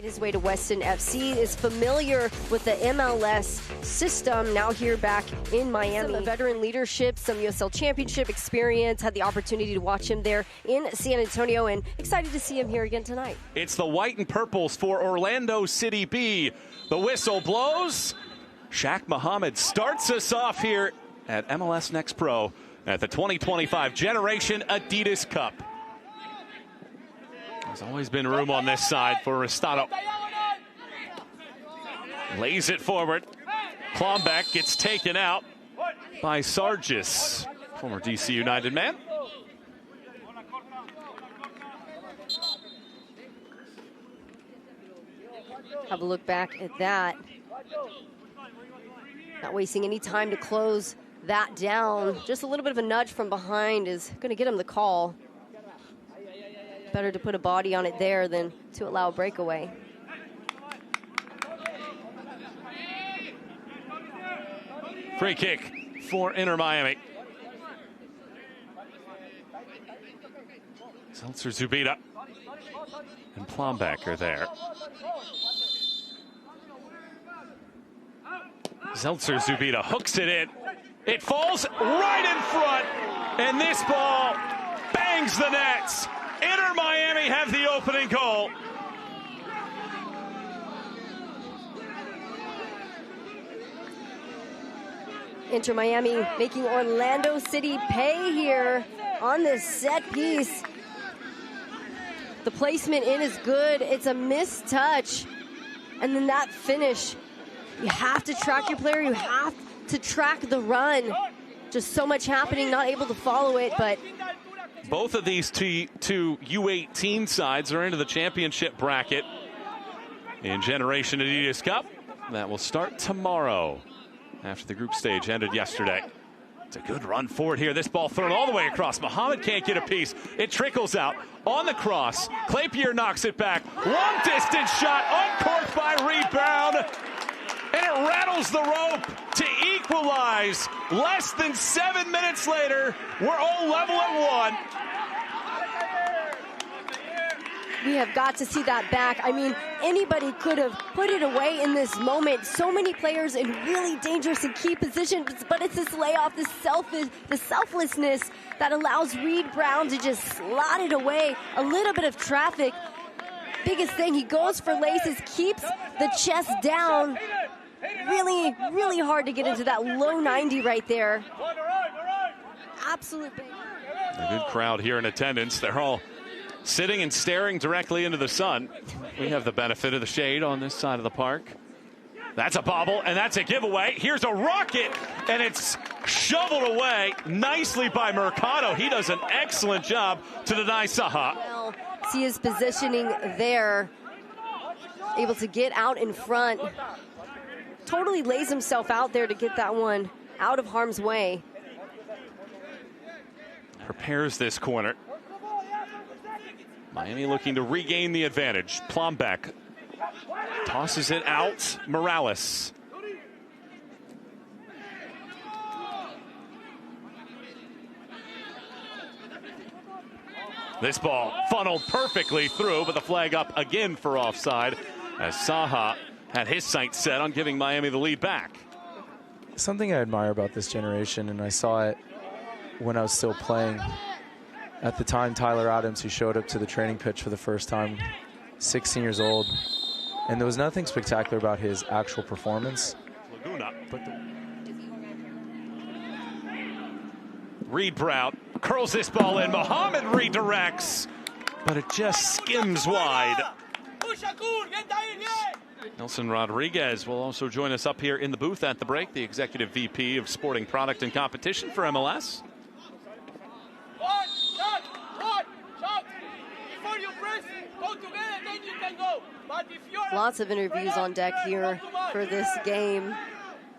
Made his way to Weston FC, is familiar with the MLS system, now here back in Miami. Some veteran leadership, some USL Championship experience, had the opportunity to watch him there in San Antonio, and excited to see him here again tonight. It's the white and purples for Orlando City B. The whistle blows. Shaq Muhammad starts us off here at MLS Next Pro at the 2025 Generation Adidas Cup. There's always been room on this side for Restado. Lays it forward. Klombeck gets taken out by Sargis, former DC United man. Have a look back at that. Not wasting any time to close that down. Just a little bit of a nudge from behind is going to get him the call. Better to put a body on it there than to allow a breakaway. Free kick for Inter Miami. Seltzer Zubida and Plombeck are there. Seltzer Zubida hooks it in. It falls right in front, and this ball bangs the nets. Inter Miami have the opening goal. Inter Miami making Orlando City pay here on this set piece. The placement in is good. It's a missed touch. And then that finish. You have to track your player. You have to track the run. Just so much happening, not able to follow it, but both of these two U18 sides are into the championship bracket in Generation Adidas Cup. That will start tomorrow after the group stage ended yesterday. It's a good run forward here. This ball thrown all the way across. Muhammad can't get a piece. It trickles out on the cross. Claypier knocks it back. Long distance shot, uncorked by rebound. And it rattles the rope to equalize. Less than 7 minutes later, we're all level at one. We have got to see that back. I mean, anybody could have put it away in this moment. So many players in really dangerous and key positions, but it's this layoff, this selflessness that allows Reed Brown to just slot it away. A little bit of traffic. Biggest thing, he goes for laces, keeps the chest down. Really, really hard to get into that low 90 right there. Absolute bang. A good crowd here in attendance. They're all sitting and staring directly into the sun. We have the benefit of the shade on this side of the park. That's a bobble, and that's a giveaway. Here's a rocket, and it's shoveled away nicely by Mercado. He does an excellent job to deny Saha. Well, see his positioning there. Able to get out in front. Totally lays himself out there to get that one out of harm's way. Prepares this corner. Miami looking to regain the advantage. Plombeck tosses it out. Morales. This ball funneled perfectly through, but the flag up again for offside as Saha had his sights set on giving Miami the lead back. Something I admire about this generation, and I saw it when I was still playing. At the time, Tyler Adams, who showed up to the training pitch for the first time, 16 years old, and there was nothing spectacular about his actual performance. Laguna. Reed Brown curls this ball in. Muhammad redirects, but it just skims wide. Nelson Rodriguez will also join us up here in the booth at the break, the Executive VP of Sporting Product and Competition for MLS. Lots of interviews on deck here for this game.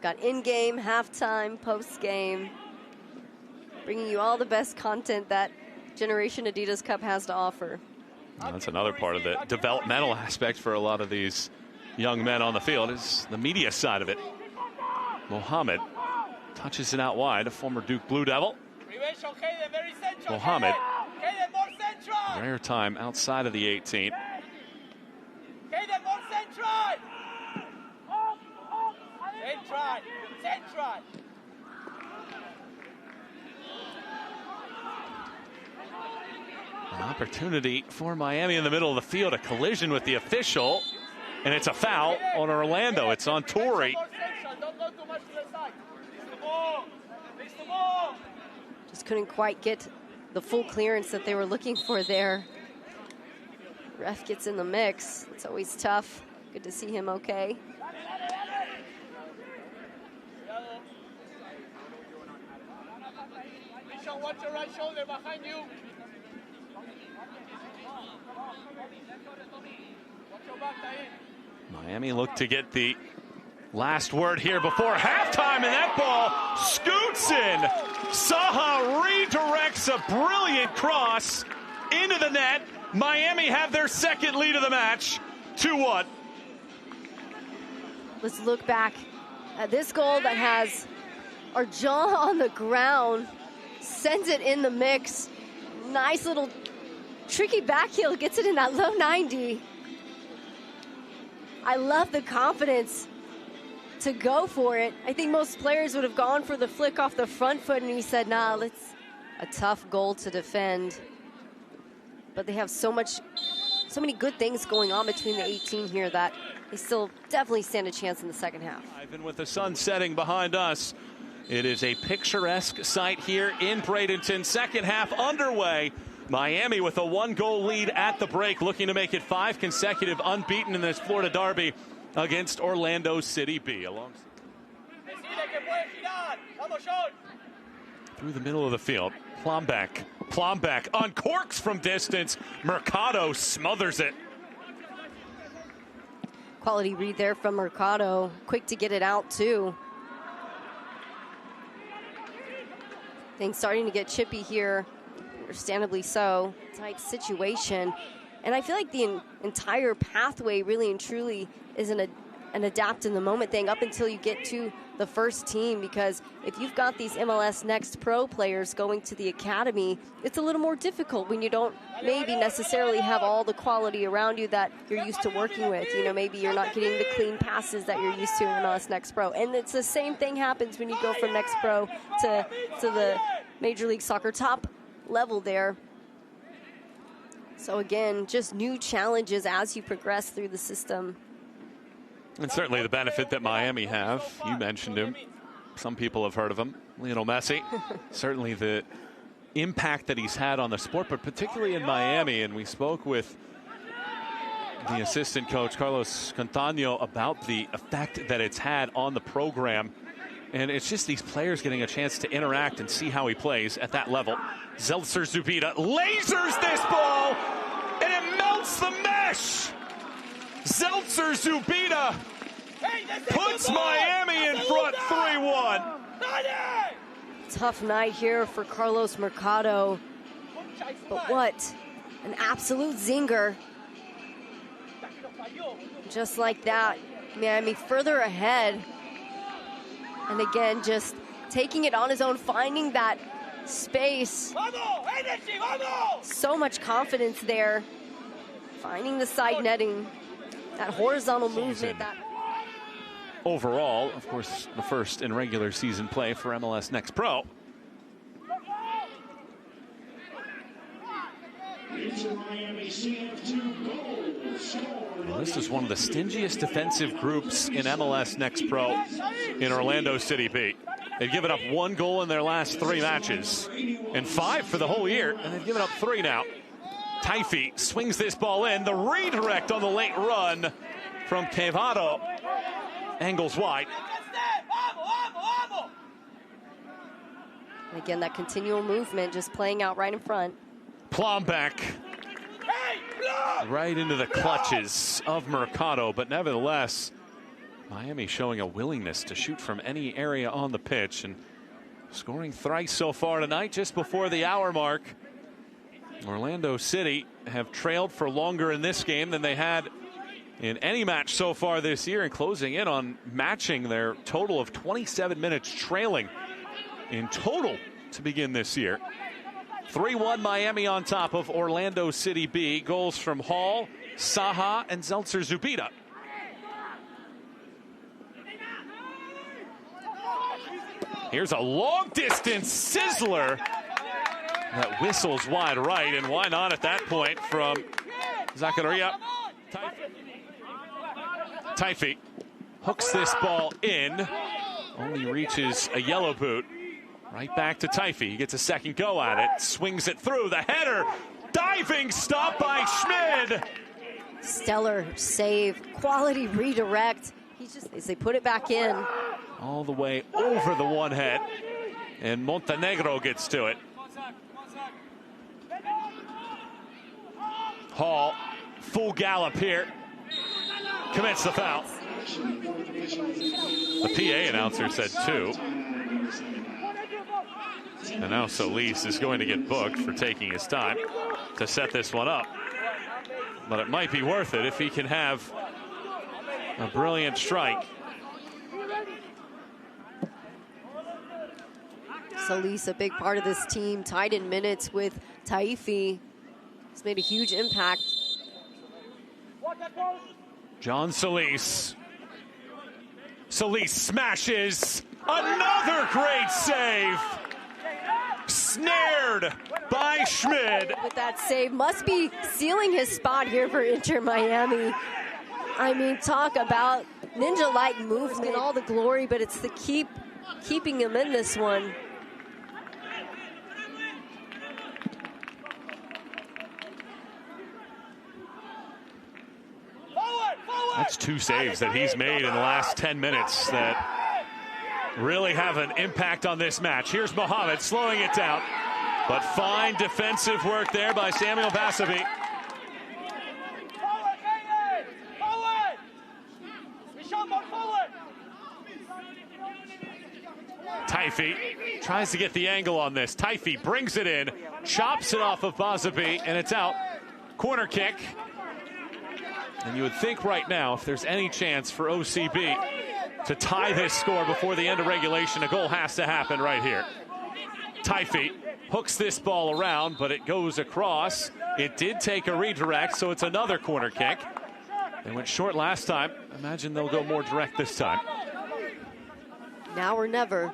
Got in-game, halftime, post-game. Bringing you all the best content that Generation Adidas Cup has to offer. That's another part of the developmental aspect for a lot of these young men on the field is the media side of it. Mohamed touches it out wide, a former Duke Blue Devil. Mohamed, rare time outside of the 18. An opportunity for Miami in the middle of the field, a collision with the official, and it's a foul on Orlando. It's on Torrey. Just couldn't quite get the full clearance that they were looking for there. Ref gets in the mix. It's always tough. Good to see him okay. Watch your right shoulder behind you. Miami looked to get the last word here before halftime, and that ball scoots in. Saha redirects a brilliant cross into the net. Miami have their second lead of the match, 2-1. Let's look back at this goal that has our jaw on the ground, sends it in the mix. Nice little tricky back heel, gets it in that low 90. I love the confidence to go for it. I think most players would have gone for the flick off the front foot, and he said, nah, it's a tough goal to defend. But they have so many good things going on between the 18 here that they still definitely stand a chance in the second half. Even with the sun setting behind us, it is a picturesque sight here in Bradenton. Second half underway. Miami with a 1-goal lead at the break, looking to make it 5 consecutive unbeaten in this Florida derby against Orlando City B. Through the middle of the field, Plombeck uncorks from distance. Mercado smothers it. Quality read there from Mercado. Quick to get it out, too. Things starting to get chippy here. Understandably so. Tight situation. And I feel like the entire pathway really and truly is an adapt in the moment thing up until you get to the first team, because if you've got these MLS Next Pro players going to the academy, it's a little more difficult when you don't maybe necessarily have all the quality around you that you're used to working with. You know, maybe you're not getting the clean passes that you're used to in MLS Next Pro. And it's the same thing happens when you go from Next Pro to the Major League Soccer top level there. So again, just new challenges as you progress through the system. And certainly the benefit that Miami have, you mentioned him, some people have heard of him, Lionel Messi. Certainly the impact that he's had on the sport, but particularly in Miami. And we spoke with the assistant coach, Carlos Cantano, about the effect that it's had on the program. And it's just these players getting a chance to interact and see how he plays at that level. Zeltser Zubida lasers this ball, and it melts the mesh. Zeltser Zubida puts Miami in front 3-1. Tough night here for Carlos Mercado. But what an absolute zinger. Just like that, Miami further ahead. And again, just taking it on his own, finding that space. So much confidence there. Finding the side netting. That horizontal movement. Overall, of course, the first in regular season play for MLS Next Pro. Well, this is one of the stingiest defensive groups in MLS Next Pro in Orlando City B. They've given up 1 goal in their last 3 matches and 5 for the whole year, and they've given up 3 now. Taifi swings this ball in. The redirect on the late run from Quevedo. Angles wide. And again, that continual movement just playing out right in front. Plombeck right into the clutches of Mercado, but nevertheless, Miami showing a willingness to shoot from any area on the pitch and scoring thrice so far tonight, just before the hour mark. Orlando City have trailed for longer in this game than they had in any match so far this year, and closing in on matching their total of 27 minutes trailing in total to begin this year. 3-1 Miami on top of Orlando City B. Goals from Hall, Saha, and Zeltser Zubida. Here's a long-distance sizzler that whistles wide right, and why not at that point from Zakaria. Taifi hooks this ball in, only reaches a yellow boot. Right back to Taifi. He gets a second go at it, swings it through. The header, diving stop by Schmid. Stellar save, quality redirect. As they put it back in. All the way over the one head, and Montenegro gets to it. Hall, full gallop here, commits the foul. The PA announcer said 2. And now Solis is going to get booked for taking his time to set this one up. But it might be worth it if he can have a brilliant strike. Solis, a big part of this team, tied in minutes with Taifi. He's made a huge impact. John Solis. Solis smashes. Another great save. Snared by Schmid. With that save, must be sealing his spot here for Inter Miami. I mean, talk about ninja-like moves and all the glory, but it's the keeping him in this one. That's 2 saves that he's made in the last 10 minutes that really have an impact on this match. Here's Mohamed slowing it down, but fine defensive work there by Samuel Basabi. Taifi tries to get the angle on this. Taifi brings it in, chops it off of Basabi, and it's out. Corner kick. And you would think right now, if there's any chance for OCB to tie this score before the end of regulation, a goal has to happen right here. Taifi hooks this ball around, but it goes across. It did take a redirect, so it's another corner kick. They went short last time. Imagine they'll go more direct this time. Now or never.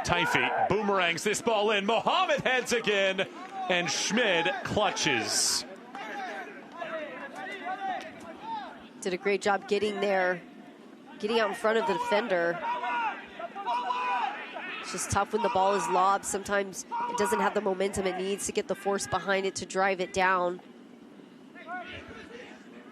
Taifi boomerangs this ball in. Mohamed heads again, and Schmid clutches. Did a great job getting there, getting out in front of the defender. It's just tough when the ball is lobbed. Sometimes it doesn't have the momentum it needs to get the force behind it to drive it down.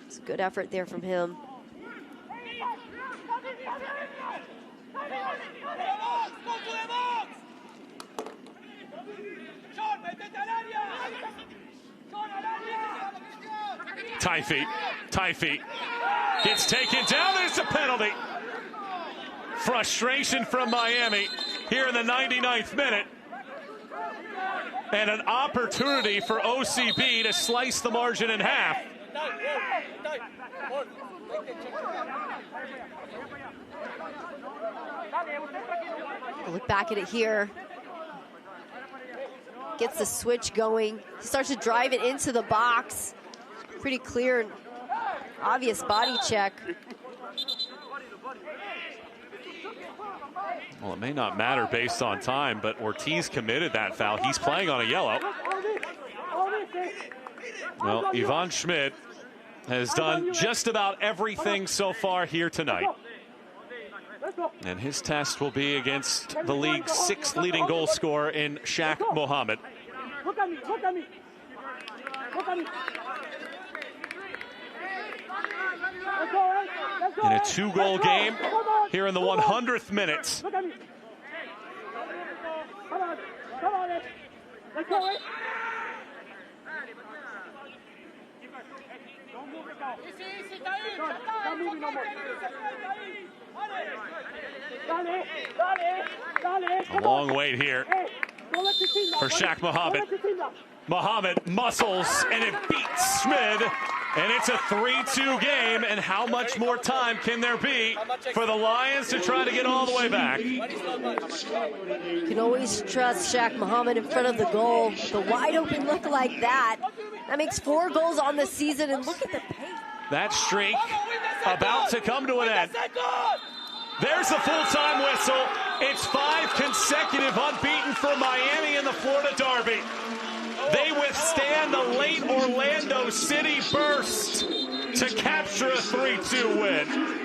It's a good effort there from him. Taifi gets taken down. There's a penalty. Frustration from Miami here in the 99th minute. And an opportunity for OCB to slice the margin in half. Look back at it here. Gets the switch going. He starts to drive it into the box. Pretty clear and obvious body check. Well, it may not matter based on time, but Ortiz committed that foul. He's playing on a yellow. Well, Ivan Schmid has done just about everything so far here tonight. And his test will be against the league's 6th leading goal scorer in Shaq Mohamed. Look at me, look at me. Look at me. In a 2-goal game here in the 100th minute. Look at me. Come on, come on. Let's go. Don't move it down. Stop moving no more. A long wait here for Shaq Mohamed. Mohamed muscles, and it beats Schmid. And it's a 3-2 game, and how much more time can there be for the Lions to try to get all the way back? You can always trust Shaq Mohamed in front of the goal. The wide open look like that. That makes 4 goals on the season, and look at the pace. That streak about to come to an end. There's the full-time whistle. It's 5 consecutive unbeaten for Miami in the Florida Derby. They withstand the late Orlando City burst to capture a 3-2 win.